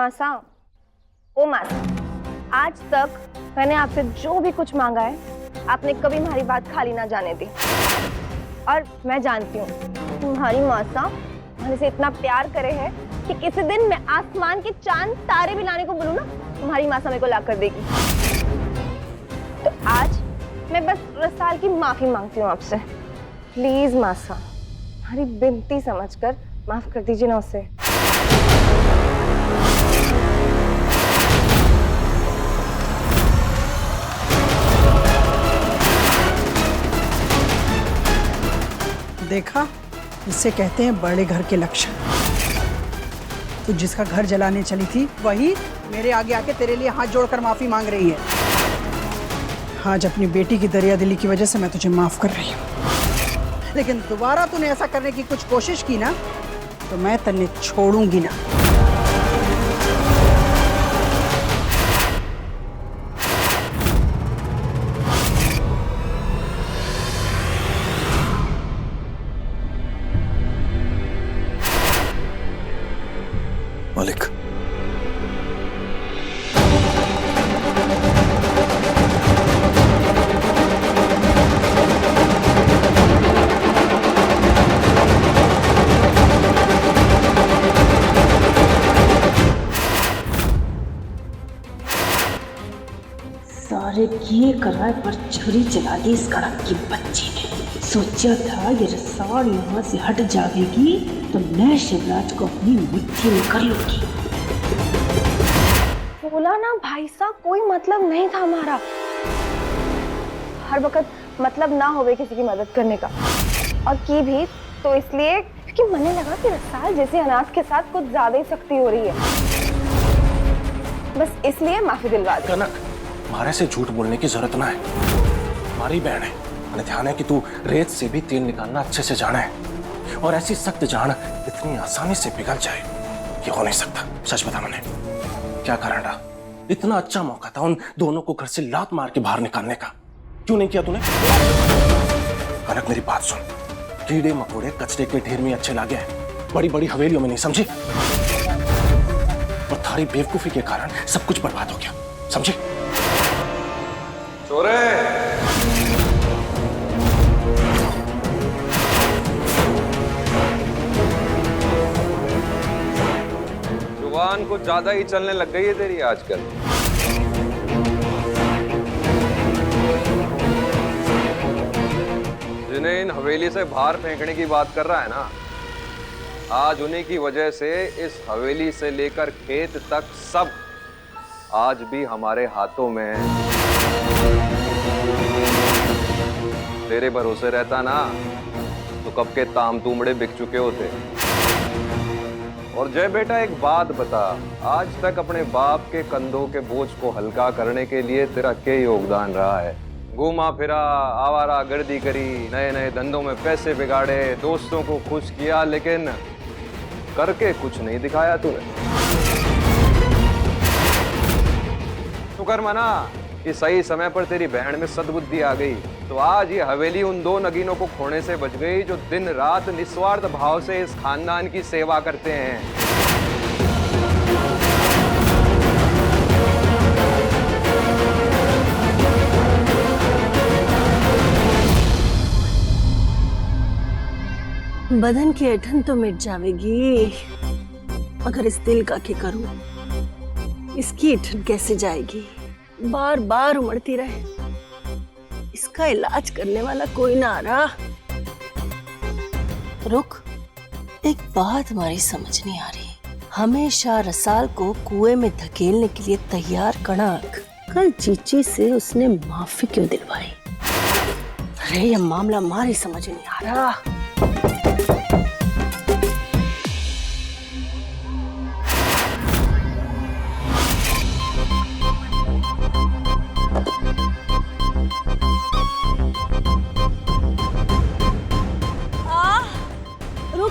मासा, ओ मासा, आज तक मैंने आपसे जो भी कुछ मांगा है आपने कभी हमारी बात खाली ना जाने दी। और मैं जानती हूँ तुम्हारी मासा हमारे से इतना प्यार करे है कि किसी दिन मैं आसमान के चांद तारे भी लाने को बोलूँ ना, तुम्हारी मासा मेरे को ला कर देगी। तो आज मैं बस रसाल की माफी मांगती हूँ आपसे। प्लीज मासा, हमारी विनती समझकर माफ कर दीजिए ना उसे। देखा, इससे कहते हैं बड़े घर के लक्षण। तो जिसका घर जलाने चली थी वही मेरे आगे आके तेरे लिए हाथ जोड़कर माफी मांग रही है। आज अपनी बेटी की दरियादिली की वजह से मैं तुझे माफ कर रही हूँ, लेकिन दोबारा तूने ऐसा करने की कुछ कोशिश की ना तो मैं तन्ने छोड़ूंगी ना। मालिक, सारे किए कराए पर छुरी चला दी इस कड़क की बच्ची ने। सोचा था ये रसाल यहाँ से हट जाएगी तो मैं शिवराज को अपनी मुट्ठी में कर लूंगी। बोला ना भाई साहब, कोई मतलब नहीं था हमारा। हर वक्त मतलब ना होवे किसी की मदद करने का, और की भी तो इसलिए क्योंकि मने लगा कि रसाल जैसे अनाथ के साथ कुछ ज्यादा ही सख्ती हो रही है, बस इसलिए माफी दिलवा दी। कनक, हमारे से झूठ बोलने की जरूरत ना है। हमारी बहन है, मैंने ध्यान है कि तू रेत से भी तेल निकालना अच्छे से जाना है, और ऐसी सख्त जान इतनी आसानी से पिघल जाए ये हो नहीं सकता। सच बता, मैंने क्या कारण रहा? इतना अच्छा मौका था उन दोनों को घर से लात मार के बाहर निकालने का, क्यों नहीं किया तूने? कनक मेरी बात सुन, कीड़े मकोड़े कचरे के ढेर में अच्छे लागे हैं, बड़ी बड़ी हवेलियों में नहीं, समझी? और थारी बेवकूफी के कारण सब कुछ बर्बाद हो गया, समझी? चोरे, जुबान कुछ ज्यादा ही चलने लग गई है तेरी आजकल। जिन्हें इन हवेली से बाहर फेंकने की बात कर रहा है ना, आज उन्हीं की वजह से इस हवेली से लेकर खेत तक सब आज भी हमारे हाथों में है। तेरे भरोसे रहता ना तो कब के ताम तुमड़े बिक चुके होते। और जय बेटा, एक बात बता, आज तक अपने बाप के कंधों के बोझ को हल्का करने के लिए तेरा क्या योगदान रहा है? घूमा फिरा, आवारा गर्दी करी, नए नए धंधों में पैसे बिगाड़े, दोस्तों को खुश किया, लेकिन करके कुछ नहीं दिखाया तूने। शुक्र मना कि सही समय पर तेरी बहन में सद्बुद्धि आ गई, तो आज ये हवेली उन दो नगीनों को खोने से बच गई जो दिन रात निस्वार्थ भाव से इस खानदान की सेवा करते हैं। बदन की ऐठन तो मिट जाएगी, मगर इस दिल का क्या करूं? इसकी ऐठन कैसे जाएगी? बार बार उमड़ती रहे, इसका इलाज करने वाला कोई ना आ रहा। रुक, एक बात हमारी समझ नहीं आ रही। हमेशा रसाल को कुएं में धकेलने के लिए तैयार कणक कल चीची से उसने माफी क्यों दिलवाई? अरे ये मामला हमारी समझ नहीं आ रहा।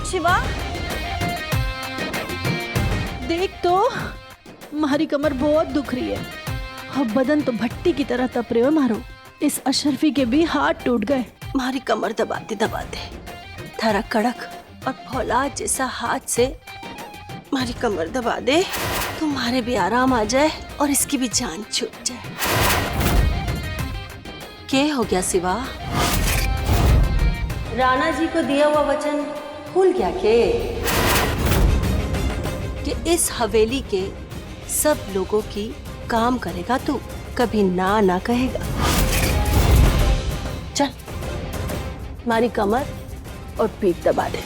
शिवा, देख तो तुम्हारी कमर बहुत दुख रही है और बदन तो भट्टी की तरह तप रहे हो मारो। इस अशरफी के भी हाथ टूट गए। हमारी कमर दबाते दबाते थारा कड़क और फौलाद जैसा हाथ से हमारी कमर दबा दे, तुम्हारे भी आराम आ जाए और इसकी भी जान छूट जाए। क्या हो गया शिवा? राणा जी को दिया हुआ वचन भूल गया कि इस हवेली के सब लोगों की काम करेगा तू, कभी ना ना कहेगा। चल हमारी कमर और पीठ दबा दे।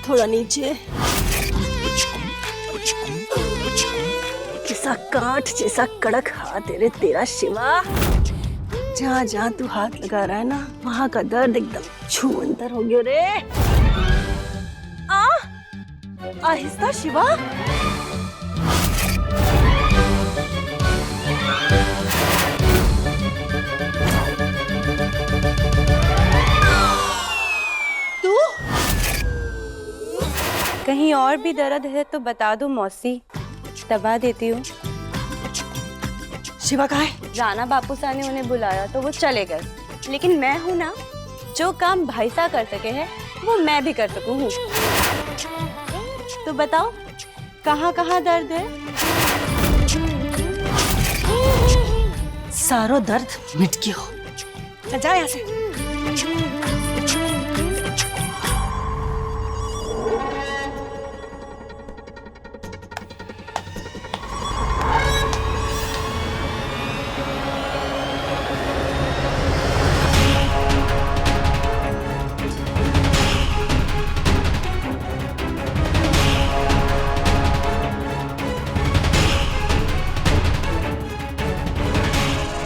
थोड़ा नीचे। जैसा कांच जैसा कड़क हाथ तेरा शिवा। जहाँ जहाँ तू हाथ लगा रहा है ना, वहाँ का दर्द एकदम छूमंतर हो गया रे। आहिस्ता शिवा। कहीं और भी दर्द है तो बता दो मौसी, दबा देती हूँ। शिवा कहाँ है? राणा बापू साहब ने उन्हें बुलाया तो वो चले गए, लेकिन मैं हूँ ना, जो काम भाई साहब कर सके हैं वो मैं भी कर सकूँ हूँ। तो बताओ कहाँ कहाँ दर्द है? सारो दर्द मिट गया हो। जा यहाँ से।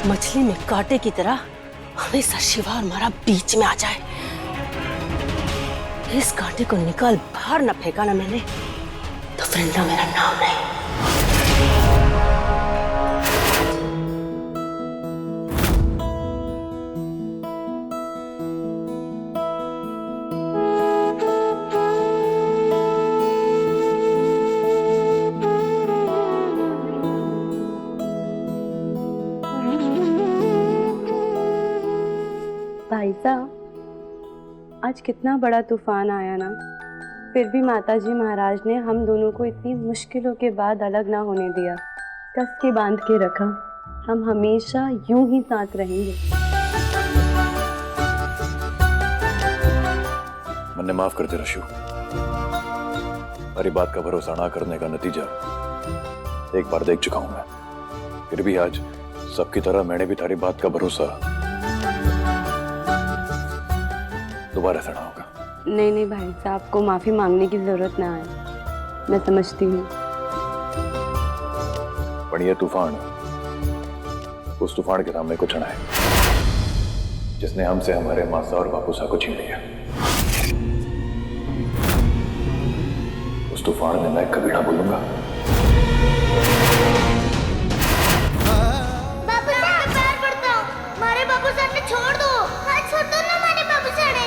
मछली में कांटे की तरह हमेशा शिवा और हमारा बीच में आ जाए। इस कांटे को निकाल बाहर न फेंका ना मैंने, तो वृंदा मेरा नाम नहीं। भाई साहब, आज कितना बड़ा तूफान आया ना, फिर भी माताजी महाराज ने हम दोनों को इतनी मुश्किलों के बाद अलग ना होने दिया, कस के बांध के रखा। हम हमेशा यूं ही साथ रहेंगे। मन्ने माफ कर दे रशु। हमारी बात का भरोसा ना करने का नतीजा एक बार देख चुका हूं मैं। फिर भी आज सबकी तरह मैंने भी तारी बात का भरोसा दोबारा से ना होगा। नहीं नहीं भाई साहब, को माफी मांगने की जरूरत ना है, मैं समझती हूँ। पर ये तूफान उस तूफान के सामने कुछ ना है जिसने हमसे हमारे मासा और बापूसा को छीन लिया। उस तूफान में मैं कभी ना बोलूंगा। बापू साहब, मैं पैर पड़ता हूँ, हमारे बापू साहब ने छोड़ दो, हाथ छोड़ दो ना हमारे बापू साहब ने।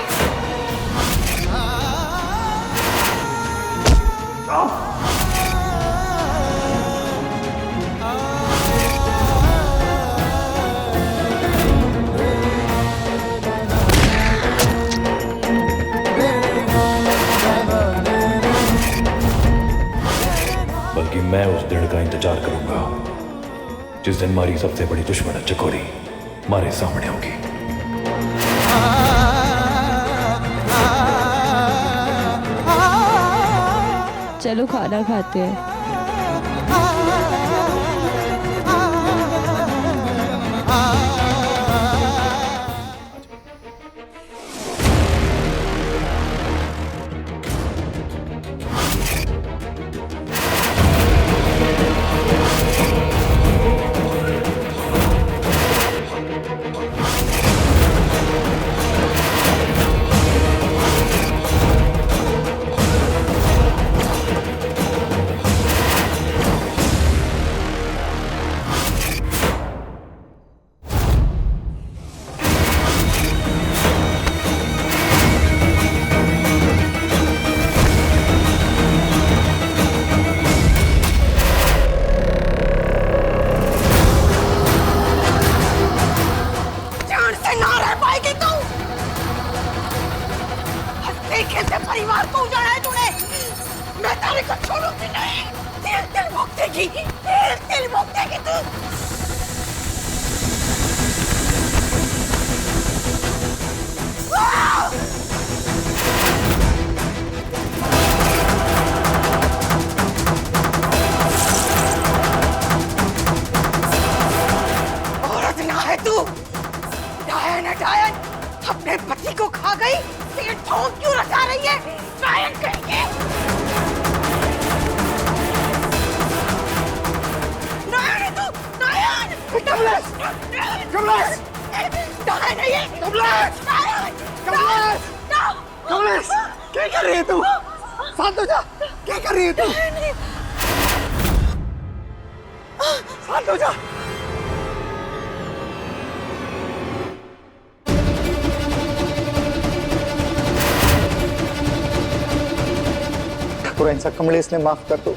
बल्कि मैं उस दिन का इंतजार करूंगा जिस दिन हमारी सबसे बड़ी दुश्मन चकोरी हमारे सामने होगी। चलो खाना खाते हैं। भोगेगी, तेल भोगेगी तू। औरत ना है तू, डायन है डायन। अपने पति को खा गई, तेल ठोंक क्यों रखा रही है? डायन कहेंगे। डायन है तू, डायन। कमलेश, कमलेश, डायन है ये। कमलेश, कमलेश, कमलेश, क्या कर रही है तू? शांत हो जा, क्या कर रही है तू? शांत हो जा। ऐसा कमलेश ने माफ कर दो।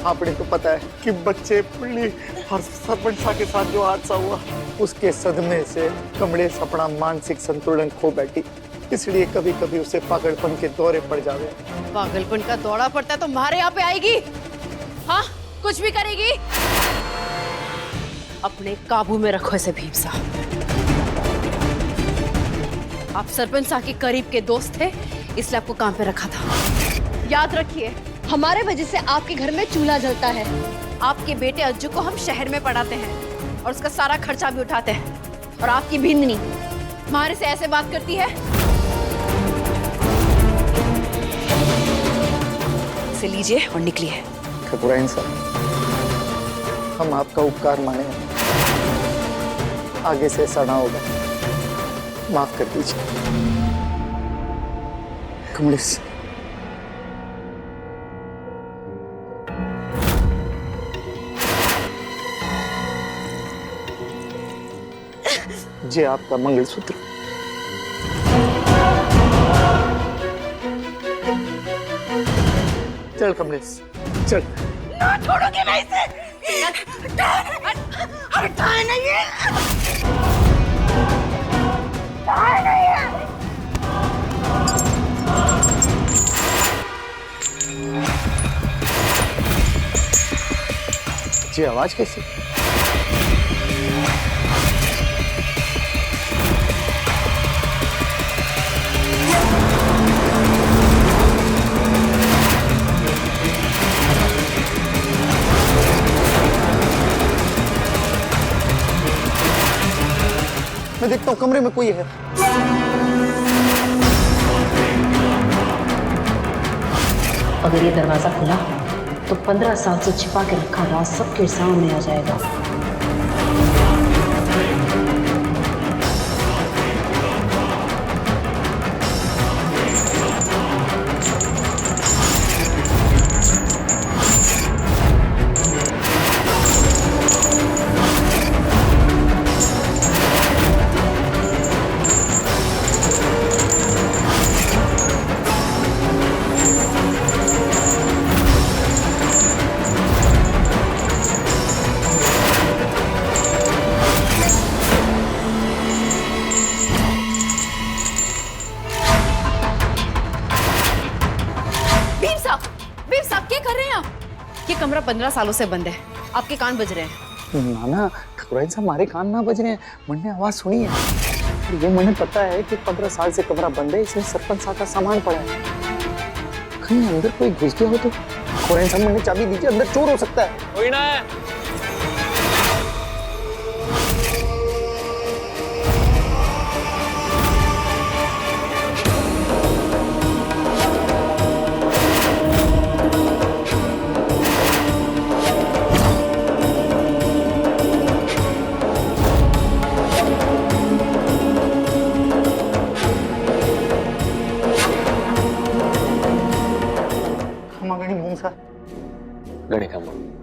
आपने तो पता है कि बच्चे पुल्ली और सरपंचा के साथ जो हादसा हुआ, उसके सदमे से कमलेश अपना मानसिक संतुलन खो बैठी, इसलिए कभी कभी उसे पागलपन के दौरे पड़ जावे। पागलपन का दौरा पड़ता है तो हमारे यहाँ पे आएगी, हाँ कुछ भी करेगी। अपने काबू में रखो इसे भीम साहब। आप सरपंच साहब के करीब के दोस्त थे, इसलिए आपको काम पे रखा था। याद रखिए, हमारे वजह से आपके घर में चूल्हा जलता है। आपके बेटे अज्जू को हम शहर में पढ़ाते हैं और उसका सारा खर्चा भी उठाते हैं। और आपकी भिंदनी हमारे से ऐसे बात करती है। इसे लीजिए और निकलिए। ठकुराइन साहब, हम आपका उपकार माने, आगे से ऐसा ना होगा, माफ कर दीजिए। कमलेश, ये आपका मंगलसूत्र। चल कमलेश, चल। ना छोड़ूंगी मैं इसे। हटाए नहीं है, हटाए नहीं है। ये आवाज कैसी? मैं देखता हूँ कमरे में कोई है। अगर ये दरवाजा खुला तो 15 साल से छिपा के रखा राज सबके सामने आ जाएगा। ये कमरा 15 सालों से बंद है, आपके कान बज रहे हैं। नाना, ठकुराइन साहब हमारे कान ना बज रहे हैं, मैंने आवाज सुनी है। ये मैंने पता है कि 15 साल से कमरा बंद है, इसमें सरपंच साहब का सामान पड़ा है। कहीं अंदर कोई घुस गया हो तो? ठकुराइन साहब मैंने चाबी दीजिए, अंदर चोर हो सकता है। कोई ना है।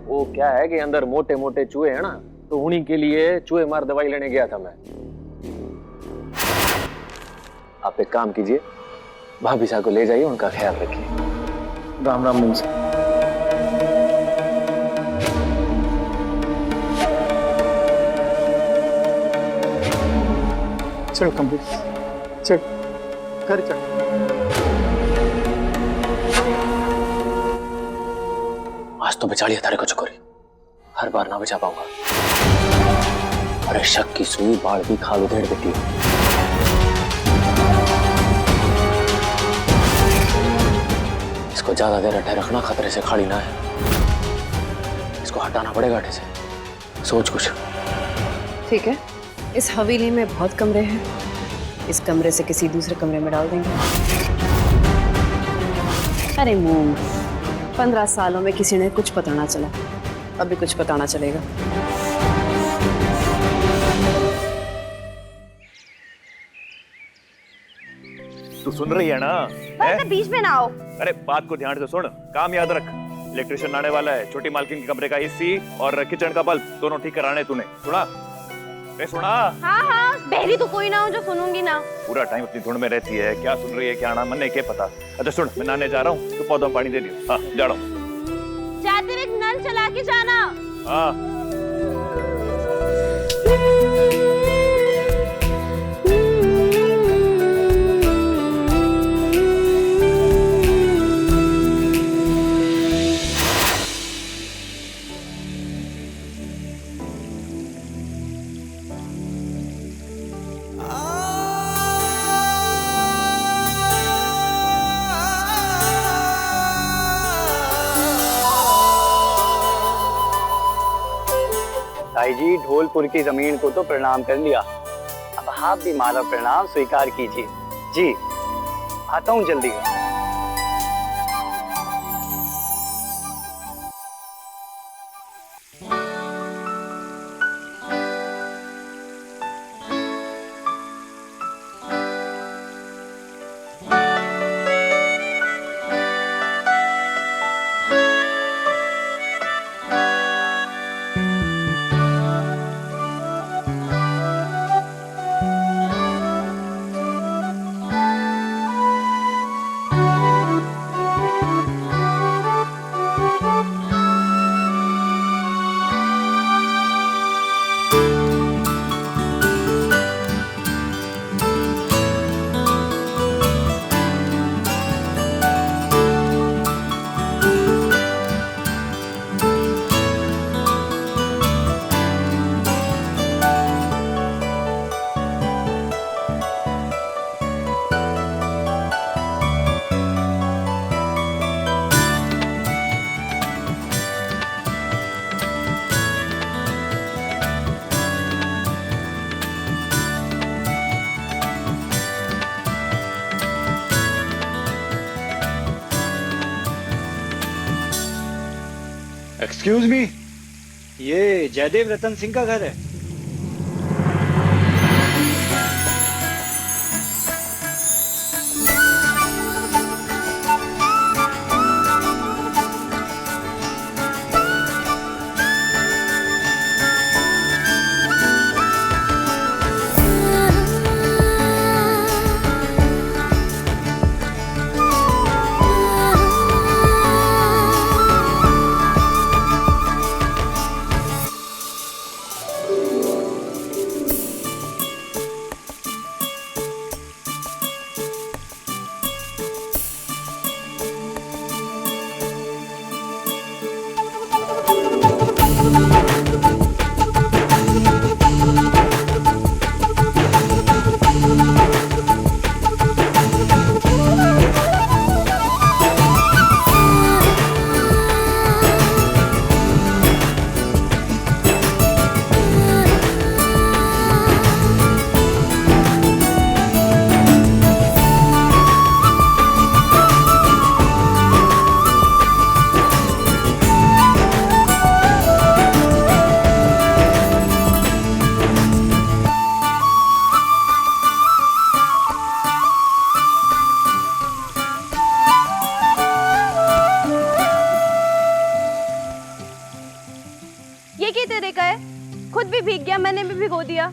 वो क्या है कि अंदर मोटे मोटे चूहे हैं ना, तो उन्हीं के लिए चूहे मार दवाई लेने गया था मैं। आप एक काम कीजिए, भाभी साहब को ले जाइए, उनका ख्याल रखिए। राम राम मुंह से। चल कमलेश, चल घर चल। आज तो बचा लिया तारे को चकोरी, हर बार ना बचा पाऊंगा। अरे शक की सुई बाढ़ भी खाल उधेड़ देती है। इसको ज्यादा देर अटे रखना खतरे से खाली ना है, इसको हटाना पड़ेगा अटे से। सोच कुछ। ठीक है, इस हवेली में बहुत कमरे हैं, इस कमरे से किसी दूसरे कमरे में डाल देंगे। अरे मूंग, 15 सालों में किसी ने कुछ पता ना चला, अभी कुछ पता ना चलेगा। तू सुन रही है ना? बस बीच में ना आओ। अरे बात को ध्यान से सुन, काम याद रख। इलेक्ट्रिशियन आने वाला है, छोटी मालकिन के कमरे का एसी और किचन का बल्ब दोनों ठीक कराने तूने। सुना? सुना? हाँ हाँ, बहरी तो कोई ना हो जो सुनूंगी ना। पूरा टाइम अपनी धुन में रहती है, क्या सुन रही है क्या ना, मन नहीं क्या पता। अच्छा सुन, मैं नहाने जा रहा हूँ, तू पौधों में पानी दे दियो। हाँ जा रहा हूँ। जाते वक्त नल चला के जाना। हाँ। ताई जी, ढोलपुर की जमीन को तो प्रणाम कर लिया, अब आप भी हमारा प्रणाम स्वीकार कीजिए। जी आता हूँ जल्दी। एक्सक्यूज मी, ये जयदेव रतन सिंह का घर है? ये क्या तेरे का है? खुद भी भीग गया, मैंने भी भिगो दिया।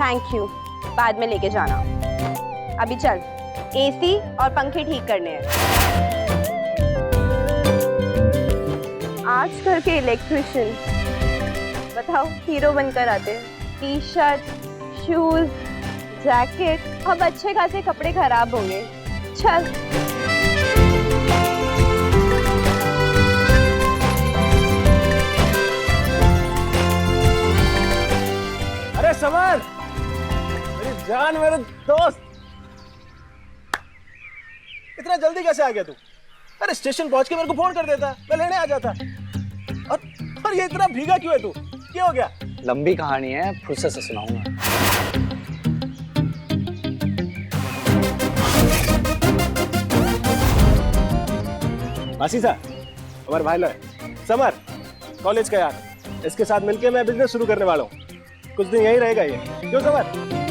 थैंक यू, बाद में लेके जाना। अभी चल, एसी और पंखे ठीक करने हैं। आजकल के इलेक्ट्रिशियन बताओ हीरो बनकर आते हैं। टी शर्ट, शूज, जैकेट, अब अच्छे खासे कपड़े खराब होंगे। चल। अरे समर, मेरी जान, मेरे दोस्त, इतना जल्दी कैसे आ गया तू? अरे स्टेशन पहुंच के मेरे को फोन कर देता, मैं लेने आ जाता। और ये इतना भीगा क्यों है तू? क्या हो गया? लंबी कहानी है, फुर्सत से सुनाऊंगा। मासी साहब, हमारे भाई लोग समर, कॉलेज का यार, इसके साथ मिलके मैं बिजनेस शुरू करने वाला हूँ। कुछ दिन यहीं रहेगा ये, क्यों समर?